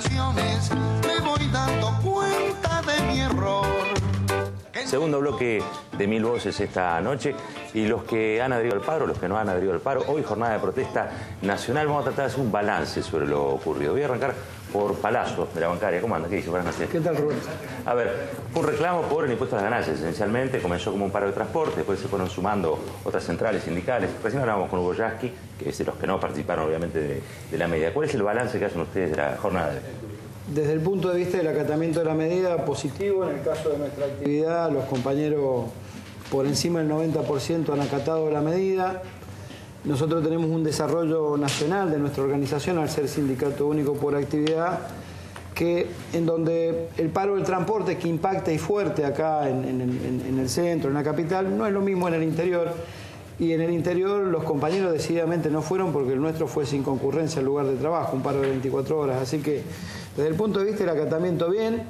ocasiones me voy dando cuenta de mi error. Segundo bloque de Mil Voces esta noche. Y los que han adherido al paro, los que no han adherido al paro, hoy jornada de protesta nacional. Vamos a tratar de hacer un balance sobre lo ocurrido. Voy a arrancar por Palazzo, de la bancaria. ¿Cómo anda? ¿Qué dice? Buenas noches. ¿Qué tal, Rubén? A ver, un reclamo por el impuesto a las ganancias. Esencialmente comenzó como un paro de transporte, después se fueron sumando otras centrales sindicales. Recién hablábamos con Hugo Yasky, que es de los que no participaron obviamente de la medida. ¿Cuál es el balance que hacen ustedes de la jornada? Desde el punto de vista del acatamiento de la medida, positivo. En el caso de nuestra actividad, los compañeros por encima del 90% han acatado la medida. Nosotros tenemos un desarrollo nacional de nuestra organización, al ser sindicato único por actividad, en donde el paro del transporte, que impacta y fuerte acá en el centro, en la capital, no es lo mismo en el interior. Y en el interior los compañeros decididamente no fueron porque el nuestro fue sin concurrencia al lugar de trabajo, un paro de 24 horas. Así que desde el punto de vista del acatamiento bien,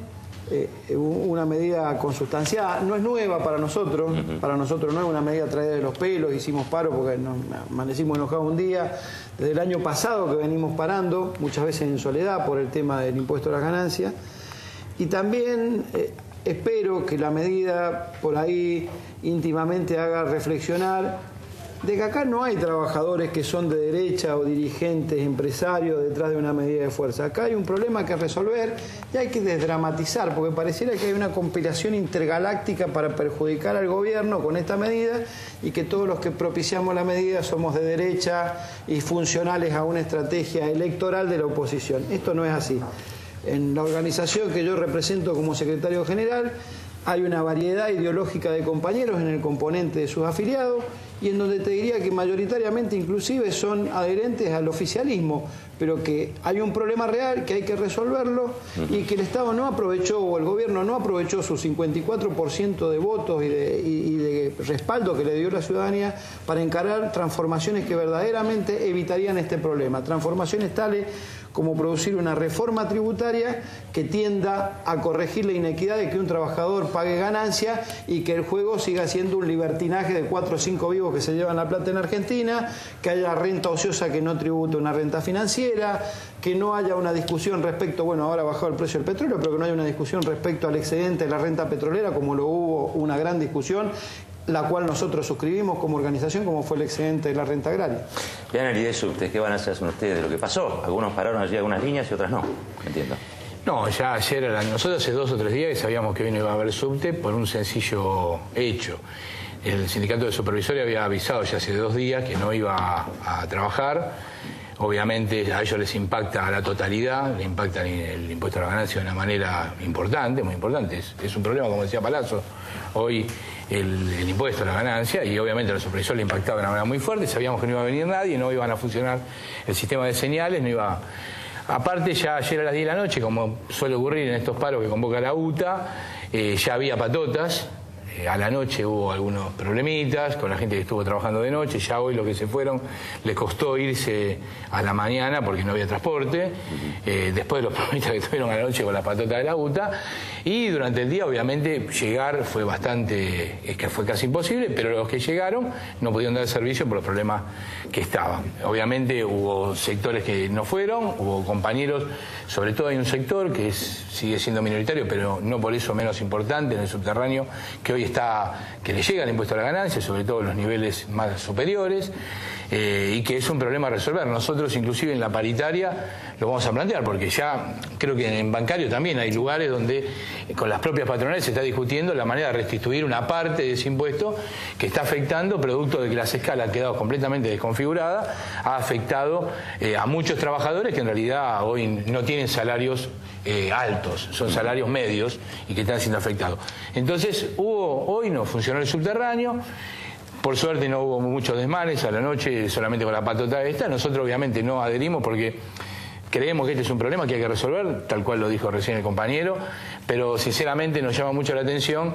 una medida consustanciada, no es nueva para nosotros no es una medida traída de los pelos, hicimos paro porque nos amanecimos enojados un día, desde el año pasado que venimos parando, muchas veces en soledad por el tema del impuesto a las ganancias, y también espero que la medida por ahí íntimamente haga reflexionar de que acá no hay trabajadores que son de derecha o dirigentes, empresarios detrás de una medida de fuerza. Acá hay un problema que resolver y hay que desdramatizar, porque pareciera que hay una conspiración intergaláctica para perjudicar al gobierno con esta medida y que todos los que propiciamos la medida somos de derecha y funcionales a una estrategia electoral de la oposición. Esto no es así. En la organización que yo represento como secretario general hay una variedad ideológica de compañeros en el componente de sus afiliados y en donde te diría que mayoritariamente inclusive son adherentes al oficialismo, pero que hay un problema real que hay que resolverlo y que el Estado no aprovechó o el gobierno no aprovechó su 54% de votos y de respaldo que le dio la ciudadanía para encarar transformaciones que verdaderamente evitarían este problema. Transformaciones tales como producir una reforma tributaria que tienda a corregir la inequidad de que un trabajador pague ganancia y que el juego siga siendo un libertinaje de 4 o 5 vivos que se llevan la plata en Argentina, que haya renta ociosa que no tribute una renta financiera, que no haya una discusión respecto, bueno, ahora ha bajado el precio del petróleo, pero que no haya una discusión respecto al excedente de la renta petrolera, como lo hubo una gran discusión, la cual nosotros suscribimos como organización, como fue el excedente de la renta agraria. Bien, el IDESU, ¿ustedes qué van a hacer ustedes de lo que pasó? Algunos pararon allí algunas líneas y otras no, entiendo. No, ya ayer, nosotros hace 2 o 3 días que sabíamos que hoy no iba a haber subte por un sencillo hecho. El sindicato de supervisores había avisado ya hace 2 días que no iba a trabajar. Obviamente a ellos les impacta a la totalidad, le impacta el impuesto a la ganancia de una manera importante, muy importante. Es un problema, como decía Palazzo, hoy el impuesto a la ganancia, y obviamente a los supervisores le impactaba de una manera muy fuerte. Sabíamos que no iba a venir nadie, no iban a funcionar el sistema de señales, no iba. Aparte, ya ayer a las 10 de la noche, como suele ocurrir en estos paros que convoca la UTA, ya había patotas. A la noche hubo algunos problemitas con la gente que estuvo trabajando de noche. Ya hoy los que se fueron les costó irse a la mañana porque no había transporte. Después de los problemitas que tuvieron a la noche con la patota de la UTA. Y durante el día, obviamente, llegar fue fue casi imposible, pero los que llegaron no pudieron dar servicio por los problemas que estaban. Obviamente hubo sectores que no fueron, hubo compañeros, sobre todo hay un sector que sigue siendo minoritario, pero no por eso menos importante, en el subterráneo, que hoy que le llega el impuesto a la ganancia, sobre todo en los niveles más superiores, y que es un problema a resolver. Nosotros inclusive en la paritaria lo vamos a plantear, porque ya creo que en bancario también hay lugares donde con las propias patronales se está discutiendo la manera de restituir una parte de ese impuesto que está afectando, producto de que las escalas han quedado completamente desconfiguradas, ha afectado a muchos trabajadores que en realidad hoy no tienen salarios altos, son salarios medios y que están siendo afectados. Entonces hoy no funcionó el subterráneo. Por suerte no hubo muchos desmanes a la noche, solamente con la patota esta. Nosotros obviamente no adherimos porque creemos que este es un problema que hay que resolver, tal cual lo dijo recién el compañero, pero sinceramente nos llama mucho la atención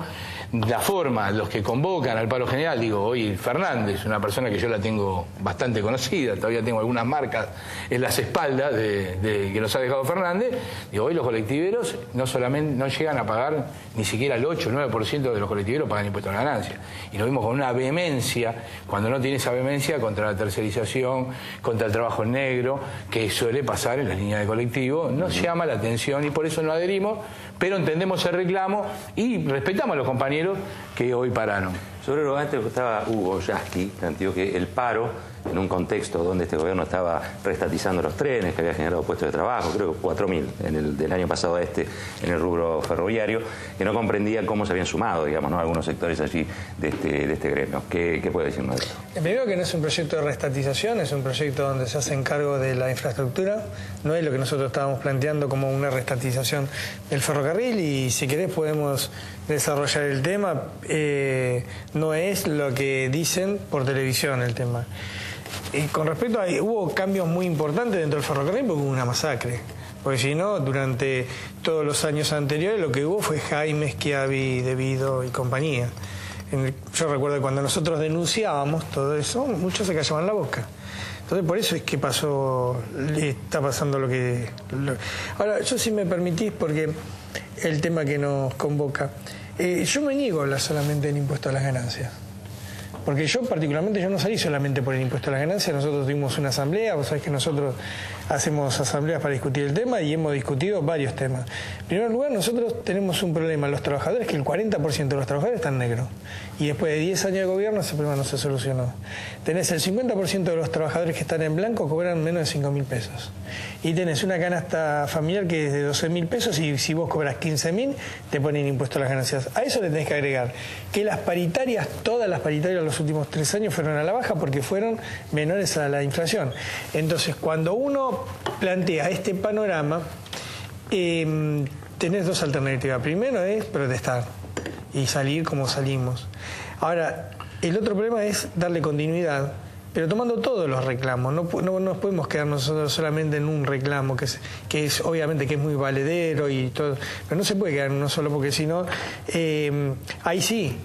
la forma, los que convocan al paro general. Digo, hoy Fernández, una persona que yo la tengo bastante conocida, todavía tengo algunas marcas en las espaldas de que nos ha dejado Fernández. Digo, hoy los colectiveros no llegan a pagar ni siquiera el 8 o 9% de los colectiveros pagan impuestos a la ganancia. Y lo vimos con una vehemencia, cuando no tiene esa vehemencia, contra la tercerización, contra el trabajo en negro, que suele pasar en y las líneas de colectivo, nos llama la atención y por eso no adherimos, pero entendemos el reclamo y respetamos a los compañeros que hoy pararon. Sobre lo antes estaba Hugo Yasky, planteó que el paro, en un contexto donde este gobierno estaba reestatizando los trenes, que había generado puestos de trabajo, creo que 4.000 del año pasado a este, en el rubro ferroviario, que no comprendía cómo se habían sumado, digamos, ¿no?, algunos sectores allí de este gremio. ¿Qué puede decirnos de esto? Primero que no es un proyecto de reestatización, es un proyecto donde se hace encargo de la infraestructura, no es lo que nosotros estábamos planteando como una reestatización del ferrocarril, y si querés podemos desarrollar el tema. No es lo que dicen por televisión el tema. Con respecto a... hubo cambios muy importantes dentro del ferrocarril porque hubo una masacre. Porque si no, durante todos los años anteriores lo que hubo fue Jaime, Schiavi, Devido y compañía. Yo recuerdo que cuando nosotros denunciábamos todo eso, muchos se callaban la boca. Entonces por eso es que está pasando lo que... Ahora, yo si me permitís, porque el tema que nos convoca, yo me niego a hablar solamente del impuesto a las ganancias. Porque yo particularmente no salí solamente por el impuesto a las ganancias. Nosotros tuvimos una asamblea, vos sabés que nosotros hacemos asambleas para discutir el tema y hemos discutido varios temas. En primer lugar, nosotros tenemos un problema, los trabajadores, que el 40% de los trabajadores están negros. Y después de 10 años de gobierno ese problema no se solucionó. Tenés el 50% de los trabajadores que están en blanco cobran menos de 5.000 pesos. Y tenés una canasta familiar que es de 12.000 pesos y si vos cobras 15.000 te ponen impuesto a las ganancias. A eso le tenés que agregar que las paritarias, todas las paritarias los últimos 3 años fueron a la baja porque fueron menores a la inflación. Entonces, cuando uno plantea este panorama, tenés dos alternativas. Primero es protestar y salir como salimos. Ahora, el otro problema es darle continuidad, pero tomando todos los reclamos. No nos podemos quedar nosotros solamente en un reclamo que es obviamente que es muy valedero y todo, pero no se puede quedar en uno solo porque si no, ahí sí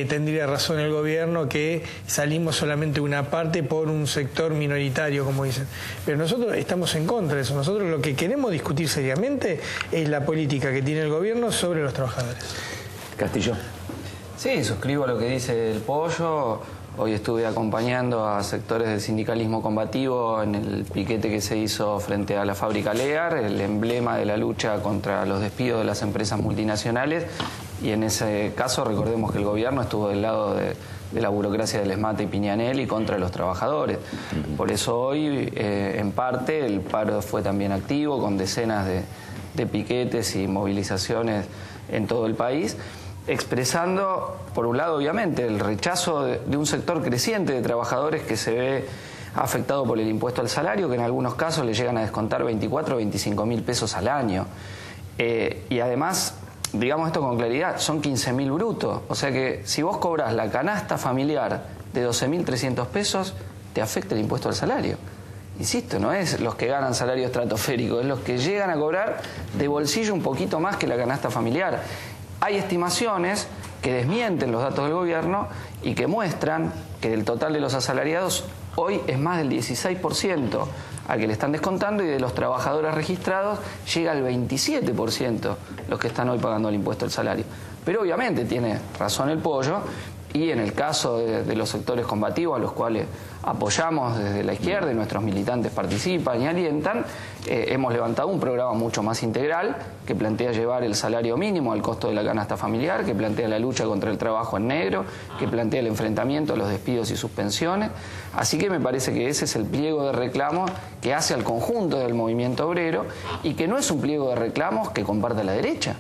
tendría razón el gobierno que salimos solamente una parte por un sector minoritario, como dicen. Pero nosotros estamos en contra de eso. Nosotros lo que queremos discutir seriamente es la política que tiene el gobierno sobre los trabajadores. Castillo. Sí, suscribo lo que dice el Pollo. Hoy estuve acompañando a sectores del sindicalismo combativo en el piquete que se hizo frente a la fábrica Lear, el emblema de la lucha contra los despidos de las empresas multinacionales. Y en ese caso recordemos que el gobierno estuvo del lado de la burocracia del ESMAT y Piñanel y contra los trabajadores. Por eso hoy, en parte, el paro fue también activo, con decenas de piquetes y movilizaciones en todo el país, expresando, por un lado, obviamente, el rechazo de un sector creciente de trabajadores que se ve afectado por el impuesto al salario, que en algunos casos le llegan a descontar 24 o 25.000 pesos al año. Y además, digamos esto con claridad, son 15.000 brutos. O sea que si vos cobras la canasta familiar de 12.300 pesos, te afecta el impuesto al salario. Insisto, no es los que ganan salario estratosférico, es los que llegan a cobrar de bolsillo un poquito más que la canasta familiar. Hay estimaciones que desmienten los datos del gobierno y que muestran que del total de los asalariados hoy es más del 16% al que le están descontando y de los trabajadores registrados llega al 27% los que están hoy pagando el impuesto al salario. Pero obviamente tiene razón el Pollo y en el caso de los sectores combativos a los cuales apoyamos desde la izquierda y nuestros militantes participan y alientan, hemos levantado un programa mucho más integral que plantea llevar el salario mínimo al costo de la canasta familiar, que plantea la lucha contra el trabajo en negro, que plantea el enfrentamiento a los despidos y suspensiones. Así que me parece que ese es el pliego de reclamos que hace al conjunto del movimiento obrero y que no es un pliego de reclamos que comparta la derecha.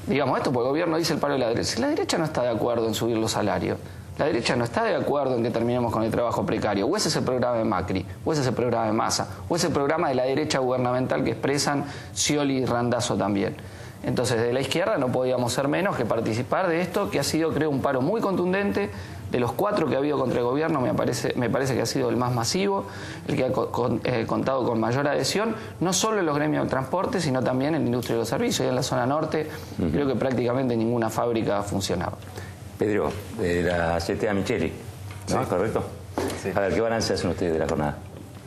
Digamos esto porque el gobierno dice el paro de la derecha. Si la derecha no está de acuerdo en subir los salarios, la derecha no está de acuerdo en que terminemos con el trabajo precario, o ese es el programa de Macri, o ese es el programa de Massa, o ese es el programa de la derecha gubernamental que expresan Scioli y Randazzo también. Entonces, de la izquierda no podíamos ser menos que participar de esto, que ha sido, creo, un paro muy contundente. De los 4 que ha habido contra el gobierno, me parece que ha sido el más masivo, el que ha contado con mayor adhesión, no solo en los gremios del transporte, sino también en la industria de los servicios. Y en la zona norte, creo que prácticamente ninguna fábrica funcionaba. Pedro, de la CTA Micheli, ¿no? Sí. ¿Correcto? Sí. A ver, ¿qué balance hacen ustedes de la jornada?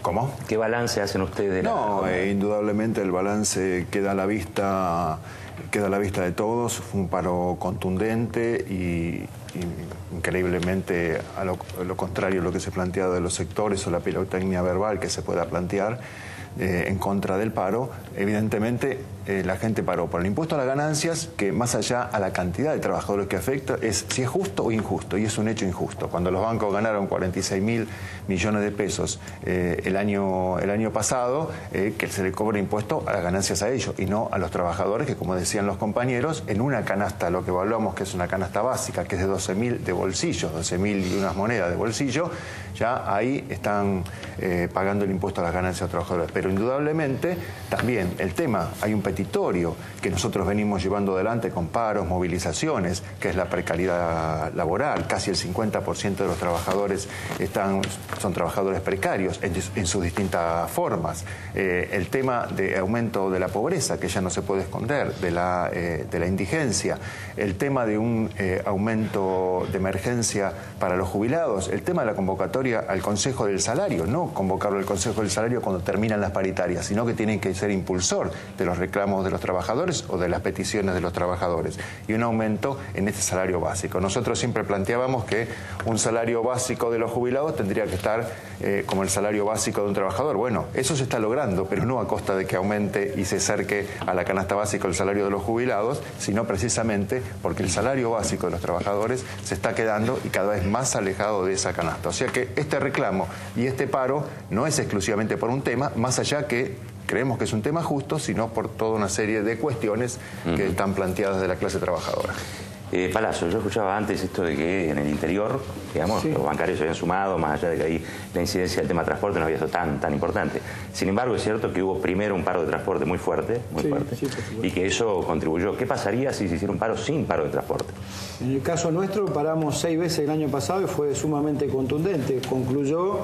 ¿Cómo? ¿Qué balance hacen ustedes de la jornada? Indudablemente el balance queda a la vista de todos. Fue un paro contundente y increíblemente a lo contrario de lo que se ha planteado de los sectores o la pirotecnia verbal que se pueda plantear. en contra del paro, evidentemente la gente paró por el impuesto a las ganancias, que más allá a la cantidad de trabajadores que afecta, es si es justo o injusto, y es un hecho injusto. Cuando los bancos ganaron 46.000 millones de pesos el año pasado, que se le cobra impuesto a las ganancias a ellos y no a los trabajadores, que como decían los compañeros, en una canasta, lo que evaluamos que es una canasta básica, que es de 12.000 de bolsillo, 12.000 y unas monedas de bolsillo, ya ahí están pagando el impuesto a las ganancias a los trabajadores. Pero indudablemente también el tema, hay un petitorio que nosotros venimos llevando adelante con paros, movilizaciones, que es la precariedad laboral. Casi el 50% de los trabajadores son trabajadores precarios en sus distintas formas. El tema de aumento de la pobreza, que ya no se puede esconder, de la indigencia, el tema de un aumento de emergencia para los jubilados, el tema de la convocatoria al Consejo del Salario, no convocarlo al Consejo del Salario cuando terminan las paritarias, sino que tienen que ser impulsor de los reclamos de los trabajadores o de las peticiones de los trabajadores, y un aumento en este salario básico. Nosotros siempre planteábamos que un salario básico de los jubilados tendría que estar como el salario básico de un trabajador. Bueno, eso se está logrando, pero no a costa de que aumente y se acerque a la canasta básica el salario de los jubilados, sino precisamente porque el salario básico de los trabajadores se está quedando y cada vez más alejado de esa canasta. O sea que este reclamo y este paro no es exclusivamente por un tema, más allá que creemos que es un tema justo, sino por toda una serie de cuestiones que están planteadas de la clase trabajadora. Palazzo, yo escuchaba antes esto de que en el interior, digamos, los bancarios se habían sumado, más allá de que ahí la incidencia del tema transporte no había sido tan importante. Sin embargo, es cierto que hubo primero un paro de transporte muy fuerte, y que eso contribuyó. ¿Qué pasaría si se hiciera un paro sin paro de transporte? En el caso nuestro paramos 6 veces el año pasado y fue sumamente contundente. Concluyó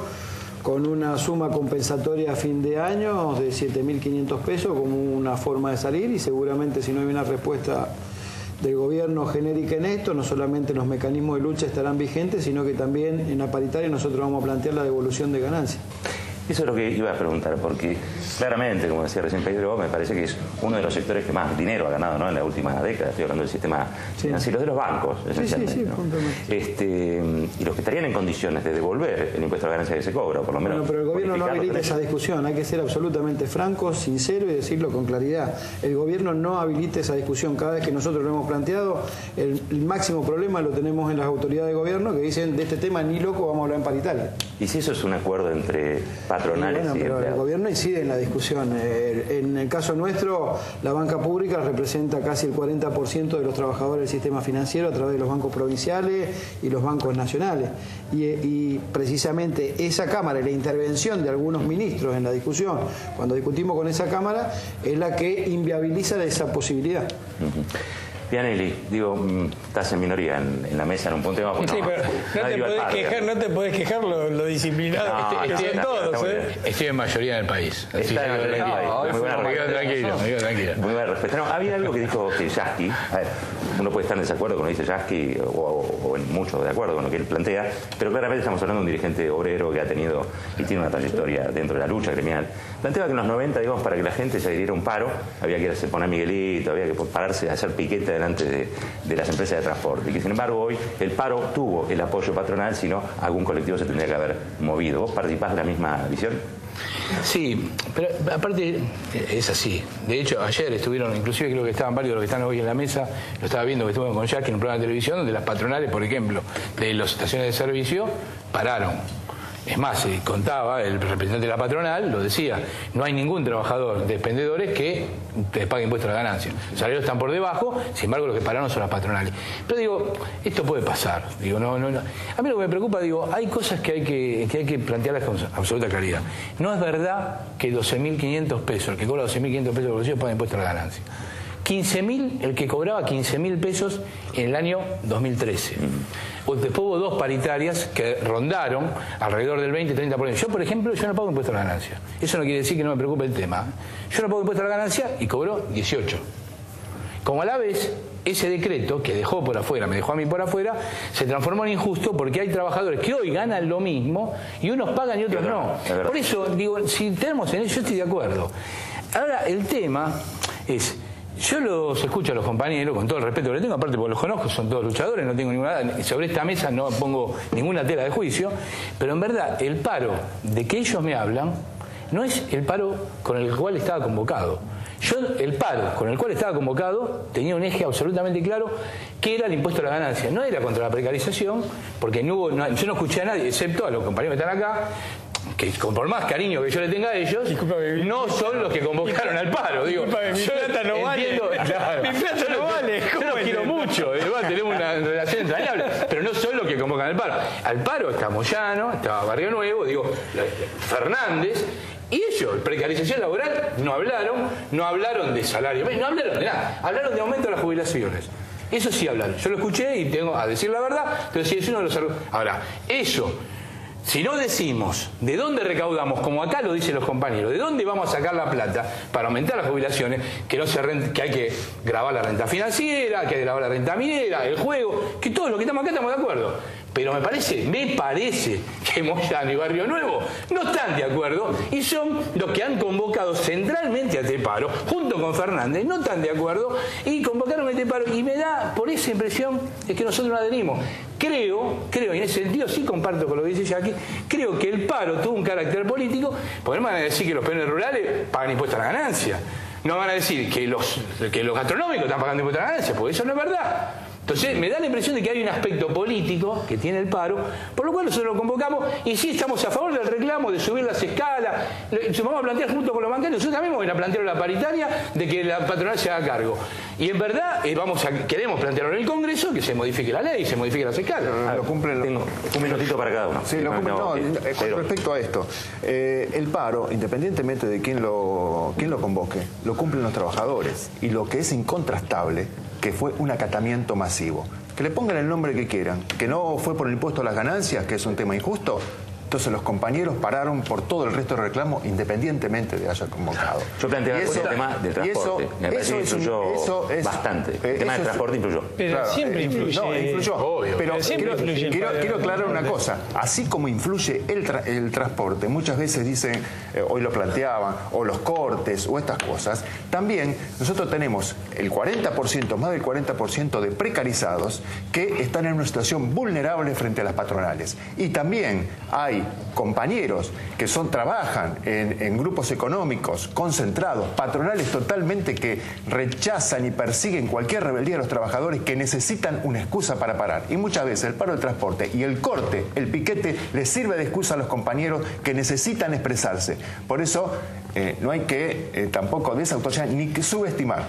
con una suma compensatoria a fin de año de 7.500 pesos como una forma de salir, y seguramente si no hay una respuesta del gobierno genérica en esto, no solamente los mecanismos de lucha estarán vigentes, sino que también en la paritaria nosotros vamos a plantear la devolución de ganancias. Eso es lo que iba a preguntar, porque claramente, como decía recién Pedro, me parece que es uno de los sectores que más dinero ha ganado, ¿no?, en la última década. Estoy hablando del sistema financiero, de los bancos, esencialmente. Y los que estarían en condiciones de devolver el impuesto a la ganancia que se cobra, o por lo menos... Bueno, pero el gobierno no habilita esa discusión. Hay que ser absolutamente franco, sincero y decirlo con claridad. El gobierno no habilita esa discusión. Cada vez que nosotros lo hemos planteado, el máximo problema lo tenemos en las autoridades de gobierno, que dicen, de este tema ni loco vamos a hablar en paritaria. ¿Y si eso es un acuerdo entre patronales y pero empleados? El gobierno incide en la discusión. En el caso nuestro, la banca pública representa casi el 40% de los trabajadores del sistema financiero a través de los bancos provinciales y los bancos nacionales. Y precisamente esa Cámara y la intervención de algunos ministros en la discusión, cuando discutimos con esa Cámara, es la que inviabiliza esa posibilidad. Pianelli, digo, estás en minoría en la mesa en un punto. Sí, pero no te podés quejar lo disciplinado que son todos. Estoy en mayoría del país. Está en la mayoría del país. Muy buena tranquilo. Muy buena respuesta. No, había algo que dijo Yasky. A ver, uno puede estar en desacuerdo con lo que dice Yasky o en mucho de acuerdo con lo que él plantea, pero claramente estamos hablando de un dirigente obrero que ha tenido y tiene una trayectoria dentro de la lucha gremial. Planteaba que en los 90, digamos, para que la gente se adhiriera a un paro, había que irse a poner Miguelito, había que pararse a hacer piquete delante de las empresas de transporte, y que sin embargo hoy el paro tuvo el apoyo patronal, sino algún colectivo se tendría que haber movido. ¿Vos participás de la misma visión? Sí, pero aparte es así. De hecho, ayer estuvieron, inclusive creo que estaban varios de los que están hoy en la mesa, lo estaba viendo que estuvo con Jackie en un programa de televisión donde las patronales, por ejemplo, de las estaciones de servicio, pararon. Es más, se contaba, el representante de la patronal lo decía, no hay ningún trabajador de expendedores que te pague impuestos a la ganancia. Los salarios están por debajo, sin embargo los que pararon son las patronales. Pero digo, esto puede pasar. Digo, no. A mí lo que me preocupa, digo, hay cosas que hay que plantearlas con absoluta claridad. No es verdad que 12.500 pesos, el que cobra 12.500 pesos de bolsillo paga impuestos a la ganancia. 15.000, el que cobraba 15.000 pesos en el año 2013. Después hubo 2 paritarias que rondaron alrededor del 20-30%. Yo, por ejemplo, yo no pago impuesto a la ganancia. Eso no quiere decir que no me preocupe el tema. Yo no pago impuesto a la ganancia y cobro 18. Como a la vez, ese decreto que dejó por afuera, me dejó a mí por afuera, se transformó en injusto porque hay trabajadores que hoy ganan lo mismo y unos pagan y otros no. Por eso, digo, si tenemos en eso, yo estoy de acuerdo. Ahora, el tema es... Yo los escucho a los compañeros con todo el respeto que les tengo, aparte porque los conozco, son todos luchadores, no tengo ninguna... Sobre esta mesa no pongo ninguna tela de juicio, pero en verdad el paro de que ellos me hablan no es el paro con el cual estaba convocado. El paro con el cual estaba convocado tenía un eje absolutamente claro, que era el impuesto a la ganancia. No era contra la precarización, porque yo no escuché a nadie, excepto a los compañeros que están acá, que por más cariño que yo le tenga a ellos, no son los que convocaron al paro. Digo, mi plata no vale. Claro, mi plata no vale. Yo los quiero mucho, tenemos una relación entrañable, pero no son los que convocan al paro. Al paro está Moyano, estaba Barrio Nuevo, Fernández. Y ellos, precarización laboral, no hablaron de salario, no hablaron de nada, hablaron de aumento de las jubilaciones. Eso sí hablaron. Yo lo escuché y tengo a decir la verdad, entonces sí es uno de los argumentos. Ahora, eso, si no decimos de dónde recaudamos, como acá lo dicen los compañeros, de dónde vamos a sacar la plata para aumentar las jubilaciones, que hay que grabar la renta financiera, que hay que grabar la renta minera, el juego, que todos los que estamos acá estamos de acuerdo. Pero me parece que Moyano y Barrio Nuevo no están de acuerdo y son los que han convocado centralmente a este paro, junto con Fernández, no están de acuerdo y convocaron a este paro. Y me da por esa impresión de que nosotros no adherimos. Creo, y en ese sentido sí comparto con lo que dice Jackie, creo que el paro tuvo un carácter político, porque no van a decir que los peones rurales pagan impuestos a la ganancia. No van a decir que los gastronómicos están pagando impuestos a la ganancia, porque eso no es verdad. Entonces me da la impresión de que hay un aspecto político que tiene el paro, por lo cual nosotros lo convocamos y sí estamos a favor del reclamo de subir las escalas. Vamos a plantear junto con los bancarios, nosotros también vamos a ir a plantear la paritaria de que la patronal se haga cargo. Y en verdad queremos plantearlo en el Congreso, que se modifique la ley, se modifique las escalas. Tengo un minutito para cada uno. Sí, con respecto a esto, el paro, independientemente de quién lo convoque, lo cumplen los trabajadores. Y lo que es incontrastable, que fue un acatamiento masivo. Que le pongan el nombre que quieran, que no fue por el impuesto a las ganancias, que es un tema injusto. Entonces los compañeros pararon por todo el resto del reclamo, independientemente de haya convocado. Yo planteaba el tema del transporte. Me parece que influyó bastante. El tema del transporte influyó. Pero claro, siempre influye. No, influyó. Obvio. Pero quiero aclarar una cosa. Así como influye el transporte, muchas veces dicen, hoy lo planteaban, o los cortes, o estas cosas, también nosotros tenemos el 40%, más del 40% de precarizados que están en una situación vulnerable frente a las patronales. Y también hay compañeros que trabajan en grupos económicos concentrados, patronales totalmente, que rechazan y persiguen cualquier rebeldía de los trabajadores, que necesitan una excusa para parar. Y muchas veces el paro del transporte y el corte, el piquete, les sirve de excusa a los compañeros que necesitan expresarse. Por eso no hay que tampoco desautorizar ni que subestimar.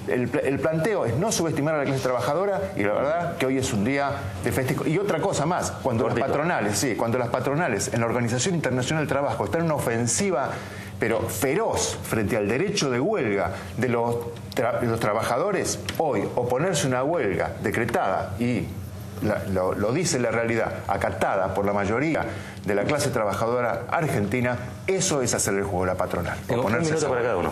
El planteo es no subestimar a la clase trabajadora, y la verdad que hoy es un día de festejo. Y otra cosa más, cuando las patronales en la Organización Internacional del Trabajo están en una ofensiva pero feroz frente al derecho de huelga de los trabajadores, hoy oponerse a una huelga decretada y lo dice la realidad, acatada por la mayoría de la clase trabajadora argentina, eso es hacer el juego de la patronal. Tengo un minuto para cada uno.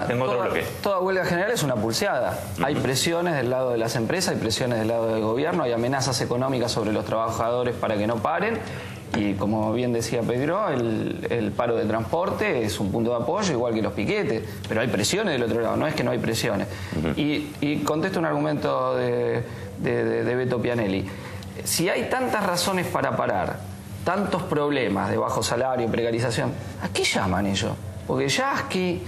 Tengo otro bloque. Toda huelga general es una pulseada. Hay presiones del lado de las empresas, hay presiones del lado del gobierno, hay amenazas económicas sobre los trabajadores para que no paren. Y como bien decía Pedro, el paro de transporte es un punto de apoyo, igual que los piquetes, pero hay presiones del otro lado, no es que no hay presiones. Y contesto un argumento de Beto Pianelli. Si hay tantas razones para parar, tantos problemas de bajo salario, precarización, ¿a qué llaman ellos? Porque Yasky,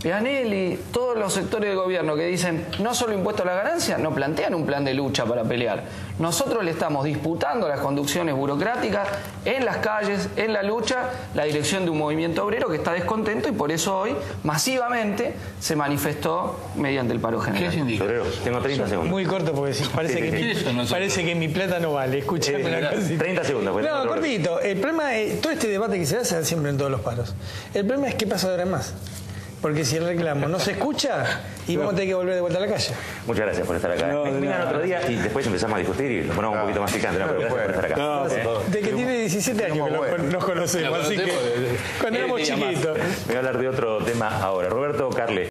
Pianelli, todos los sectores del gobierno que dicen no solo impuesto a la ganancia, no plantean un plan de lucha para pelear. Nosotros le estamos disputando a las conducciones burocráticas en las calles, en la lucha, la dirección de un movimiento obrero que está descontento y por eso hoy masivamente se manifestó mediante el paro general. ¿Qué sindicato? Tengo 30 segundos. Muy corto porque parece que mi plata no vale. Escuchame una cosita. 30 segundos. No, cortito. El problema es, todo este debate que se da siempre en todos los paros. El problema es qué pasa de ahora en más. Porque si el reclamo no se escucha, y vamos a tener que volver de vuelta a la calle. Muchas gracias por estar acá. Vengan otro día y después empezamos a discutir y lo ponemos un poquito más picante. Pero gracias por estar acá. De que tiene 17 años que nos conocemos, así que cuando éramos chiquitos. Voy a hablar de otro tema ahora. Roberto Carles.